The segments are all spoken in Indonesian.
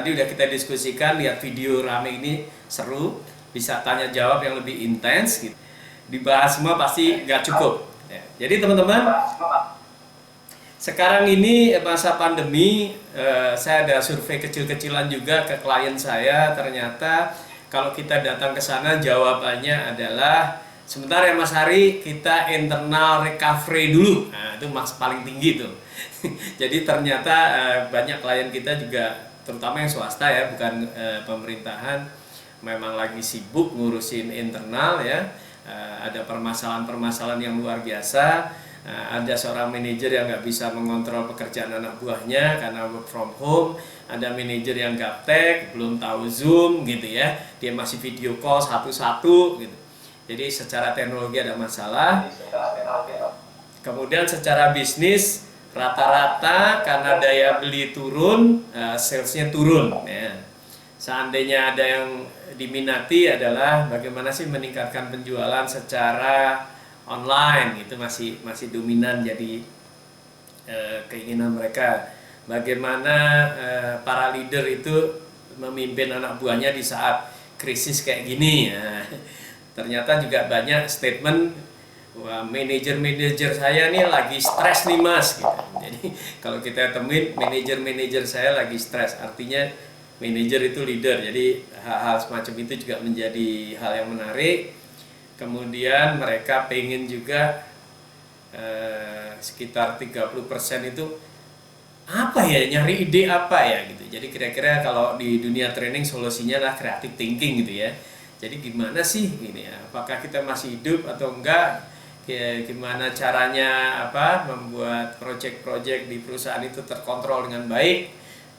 tadi udah kita diskusikan, lihat video rame ini seru, bisa tanya jawab yang lebih intens gitu. Dibahas semua pasti nggak cukup ya. Jadi teman-teman, sekarang ini masa pandemi, saya ada survei kecil-kecilan juga ke klien saya. Ternyata kalau kita datang ke sana jawabannya adalah, sebentar ya Mas Hari, kita internal recovery dulu. Nah, itu paling tinggi tuh. Jadi ternyata banyak klien kita juga, terutama yang swasta ya, bukan pemerintahan, memang lagi sibuk ngurusin internal ya. Ada permasalahan-permasalahan yang luar biasa. Ada seorang manajer yang nggak bisa mengontrol pekerjaan anak buahnya karena work from home. Ada manajer yang gaptek, belum tahu Zoom gitu ya. Dia masih video call satu-satu gitu. Jadi secara teknologi ada masalah. Kemudian secara bisnis, rata-rata karena daya beli turun, salesnya turun ya. Seandainya ada yang diminati adalah bagaimana sih meningkatkan penjualan secara online, itu masih dominan jadi keinginan mereka. Bagaimana para leader itu memimpin anak buahnya di saat krisis kayak gini ya. Ternyata juga banyak statement, wah, manajer saya nih lagi stres nih Mas gitu. Jadi kalau kita temuin manajer saya lagi stres, artinya manajer itu leader. Jadi hal-hal semacam itu juga menjadi hal yang menarik. Kemudian mereka pengen juga sekitar 30% itu apa ya, nyari ide apa ya gitu. Jadi kira-kira kalau di dunia training solusinya lah creative thinking gitu ya. Jadi gimana sih ini ya, apakah kita masih hidup atau enggak? Gimana caranya membuat project-project di perusahaan itu terkontrol dengan baik,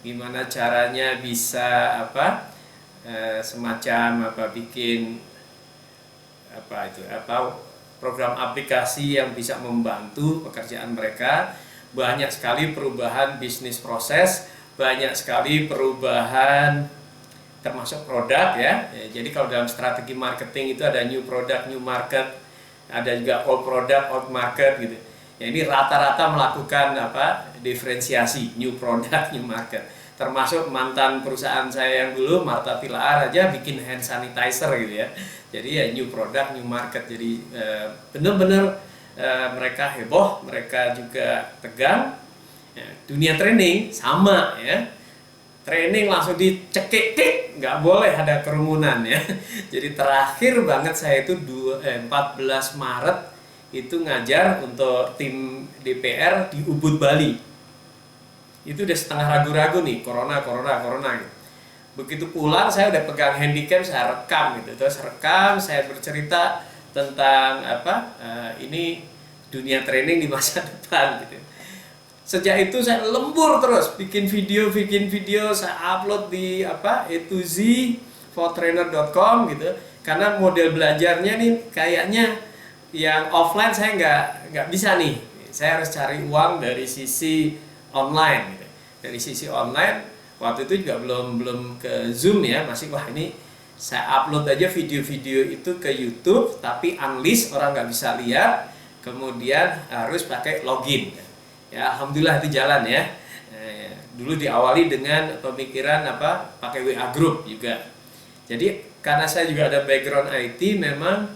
gimana caranya bisa semacam bikin program aplikasi yang bisa membantu pekerjaan mereka. Banyak sekali perubahan bisnis proses, banyak sekali perubahan termasuk produk ya. Jadi kalau dalam strategi marketing itu ada new product, new market, ada juga old product, old market gitu. Ya, ini rata-rata melakukan diferensiasi new product, new market. Termasuk mantan perusahaan saya yang dulu, Marta Tilaar aja bikin hand sanitizer gitu ya. Jadi ya new product, new market. Jadi benar-benar mereka heboh, mereka juga tegang. Ya, dunia training sama ya. Training langsung dicekik, nggak boleh ada kerumunan ya. Jadi terakhir banget saya itu 14 Maret itu ngajar untuk tim DPR di Ubud, Bali. Itu udah setengah ragu-ragu nih, corona gitu. Begitu pulang saya udah pegang handycam, saya rekam gitu. Terus rekam, saya bercerita tentang ini dunia training di masa depan gitu. Sejak itu saya lembur terus bikin video, saya upload di A2Z fortrainer.com gitu. Karena model belajarnya nih kayaknya yang offline saya nggak bisa nih. Saya harus cari uang dari sisi online gitu. Dari sisi online waktu itu juga belum ke Zoom ya, masih ini saya upload aja video-video itu ke YouTube tapi unlist, orang nggak bisa lihat, kemudian harus pakai login. Ya, alhamdulillah itu jalan ya. Dulu diawali dengan pemikiran pakai WA group juga. Jadi karena saya juga ada background IT, memang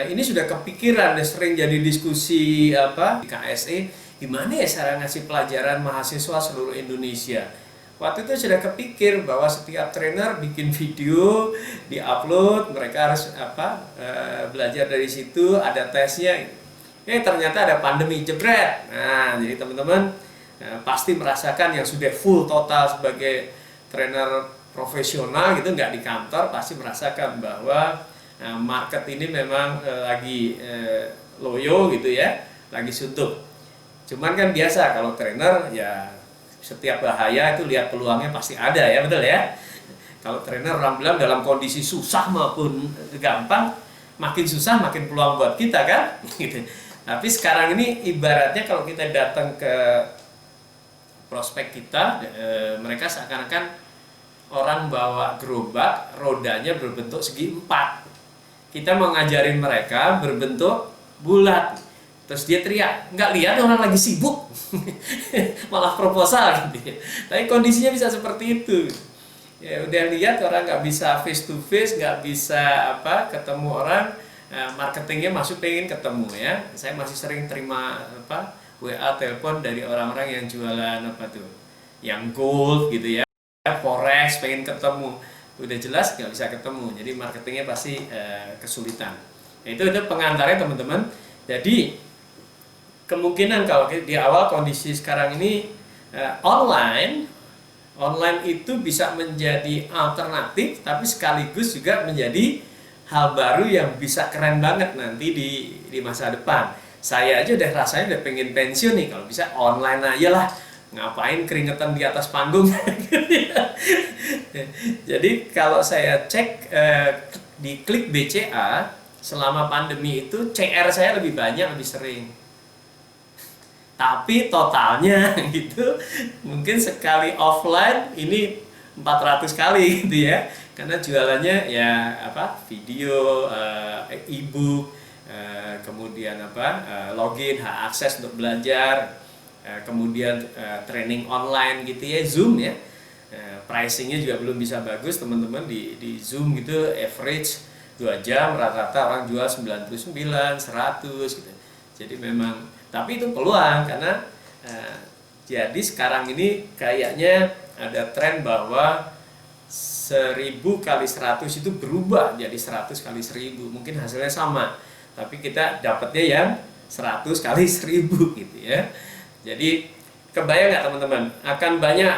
ini sudah kepikiran, sering jadi diskusi di KSE, gimana ya cara ngasih pelajaran mahasiswa seluruh Indonesia. Waktu itu sudah kepikir bahwa setiap trainer bikin video, diupload, mereka harus belajar dari situ, ada tesnya. Ternyata ada pandemi, jebret. Nah, jadi teman-teman pasti merasakan yang sudah full total sebagai trainer profesional gitu, nggak di kantor, pasti merasakan bahwa market ini memang lagi loyo gitu ya, lagi suntuk. Cuman kan biasa kalau trainer ya setiap bahaya itu lihat peluangnya pasti ada ya, betul ya. Kalau trainer orang bilang dalam kondisi susah maupun gampang, makin susah makin peluang buat kita kan gitu. Tapi sekarang ini ibaratnya kalau kita datang ke prospek kita, mereka seakan-akan orang bawa gerobak, rodanya berbentuk segi 4. Kita mau ngajarin mereka berbentuk bulat. Terus dia teriak, nggak lihat orang lagi sibuk, malah proposal gitu. Tapi kondisinya bisa seperti itu. Ya udah lihat orang nggak bisa face to face, nggak bisa apa ketemu orang, marketingnya masuk pengen ketemu ya. Saya masih sering terima apa WA telepon dari orang-orang yang jualan apa tuh, yang gold gitu ya, forex pengen ketemu. Udah jelas nggak bisa ketemu, jadi marketingnya pasti kesulitan. Nah, itu pengantarnya teman-teman. Jadi kemungkinan kalau di awal kondisi sekarang ini online itu bisa menjadi alternatif tapi sekaligus juga menjadi hal baru yang bisa keren banget nanti di masa depan. Saya aja udah rasanya udah pengen pensiun nih, kalau bisa online aja lah, ngapain keringetan di atas panggung. Jadi kalau saya cek di Klik BCA selama pandemi itu CR saya lebih banyak, lebih sering, tapi totalnya gitu mungkin sekali offline ini 400 kali gitu ya, karena jualannya ya apa video, e-book, kemudian apa login, hak akses untuk belajar, kemudian training online gitu ya, Zoom ya. Pricingnya juga belum bisa bagus teman-teman di Zoom gitu, average 2 jam rata-rata orang jual 99, 100 gitu. Jadi memang, tapi itu peluang karena jadi sekarang ini kayaknya ada tren bahwa 1000 kali 100 itu berubah jadi 100 kali 1000. Mungkin hasilnya sama, tapi kita dapatnya yang 100 kali 1000 gitu ya. Jadi kebayang nggak teman-teman, akan banyak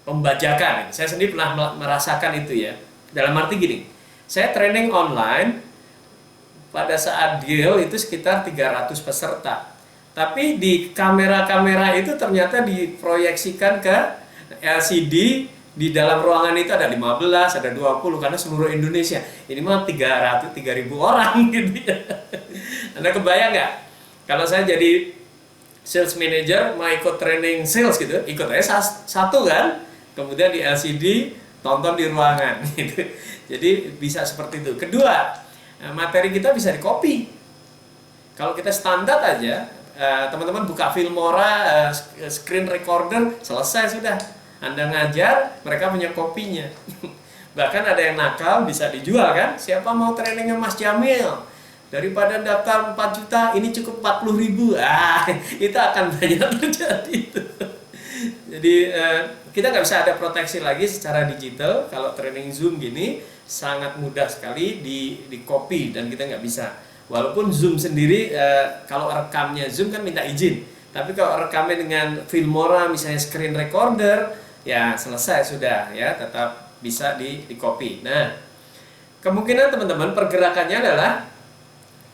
pembajakan. Saya sendiri pernah merasakan itu ya. Dalam arti gini, saya training online pada saat deal itu sekitar 300 peserta. Tapi di kamera-kamera itu ternyata diproyeksikan ke LCD, di dalam ruangan itu ada 15, ada 20 karena seluruh Indonesia. Ini mah 3.000 orang gitu ya. Anda kebayang nggak? Kalau saya jadi sales manager mau ikut training sales gitu, ikut aja satu kan, kemudian di LCD tonton di ruangan gitu. Jadi bisa seperti itu. Kedua, materi kita bisa di-copy. Kalau kita standar aja, teman-teman buka Filmora, screen recorder, selesai sudah. Anda ngajar, mereka punya kopinya. Bahkan ada yang nakal, bisa dijual kan? Siapa mau trainingnya Mas Jamil? Daripada daftar 4 juta, ini cukup 40.000. Itu akan banyak terjadi. Jadi kita nggak bisa ada proteksi lagi secara digital. Kalau training Zoom gini sangat mudah sekali di copy dan kita nggak bisa. Walaupun Zoom sendiri kalau rekamnya Zoom kan minta izin. Tapi kalau rekamnya dengan Filmora misalnya screen recorder, ya selesai sudah ya, tetap bisa di copy. Nah, kemungkinan teman-teman pergerakannya adalah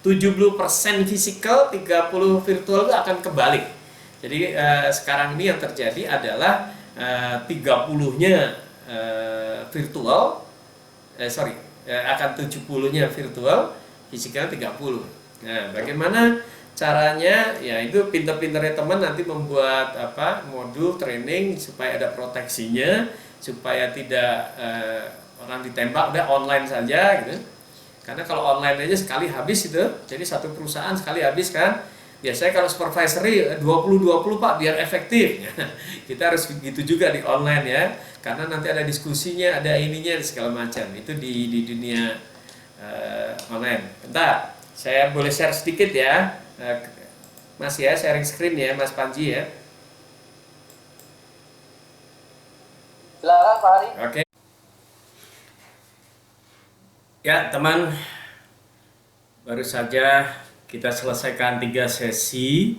70% physical, 30 virtual itu akan kebalik. Jadi sekarang ini yang terjadi adalah 30-nya virtual, akan 70-nya virtual, fisikal 30. Nah, bagaimana caranya? Ya itu pinter-pinternya teman nanti membuat apa modul training supaya ada proteksinya, supaya tidak orang ditembak, udah online saja gitu. Karena kalau online aja sekali habis itu, jadi satu perusahaan sekali habis kan. Biasanya kalau supervisory 20-20 Pak biar efektif. Kita harus begitu juga di online ya. Karena nanti ada diskusinya, ada ininya segala macam. Itu di dunia online. Bentar, saya boleh share sedikit ya. Mas ya, sharing screen ya Mas Panji ya. Silakan Pak Hari. Oke. Ya teman, baru saja kita selesaikan 3 sesi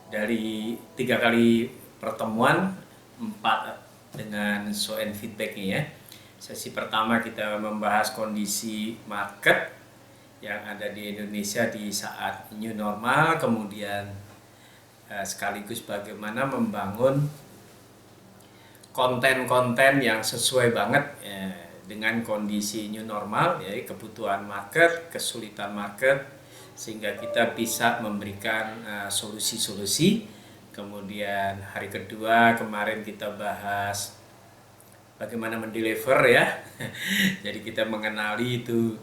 dari 3 kali pertemuan, 4 dengan show and feedbacknya ya. Sesi pertama kita membahas kondisi market yang ada di Indonesia di saat new normal, kemudian sekaligus bagaimana membangun konten-konten yang sesuai banget dengan kondisi new normal, ya, kebutuhan market, kesulitan market, sehingga kita bisa memberikan solusi-solusi. Kemudian hari kedua kemarin kita bahas bagaimana mendeliver ya. Jadi kita mengenali itu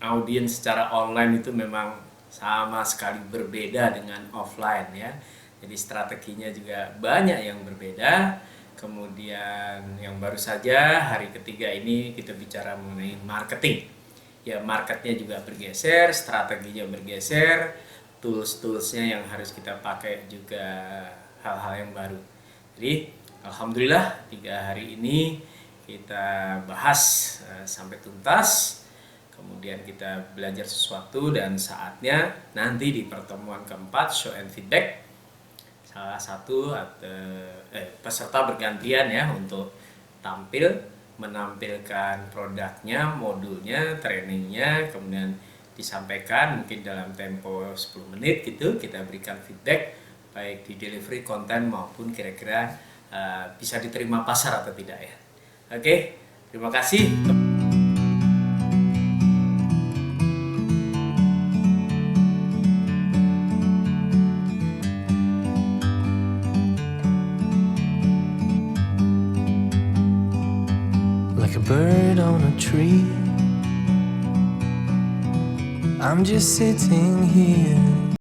audiens secara online itu memang sama sekali berbeda dengan offline ya. Jadi strateginya juga banyak yang berbeda. Kemudian yang baru saja hari ketiga ini kita bicara mengenai marketing. Ya, marketnya juga bergeser, strateginya bergeser, tools-toolsnya yang harus kita pakai juga hal-hal yang baru. Jadi alhamdulillah 3 hari ini kita bahas sampai tuntas. Kemudian kita belajar sesuatu dan saatnya nanti di pertemuan keempat show and feedback salah satu peserta bergantian ya untuk tampil menampilkan produknya, modulnya, trainingnya, kemudian disampaikan mungkin dalam tempo 10 menit gitu, kita berikan feedback baik di delivery konten maupun kira-kira bisa diterima pasar atau tidak ya. Oke, terima kasih. Like a bird on a tree, I'm just sitting here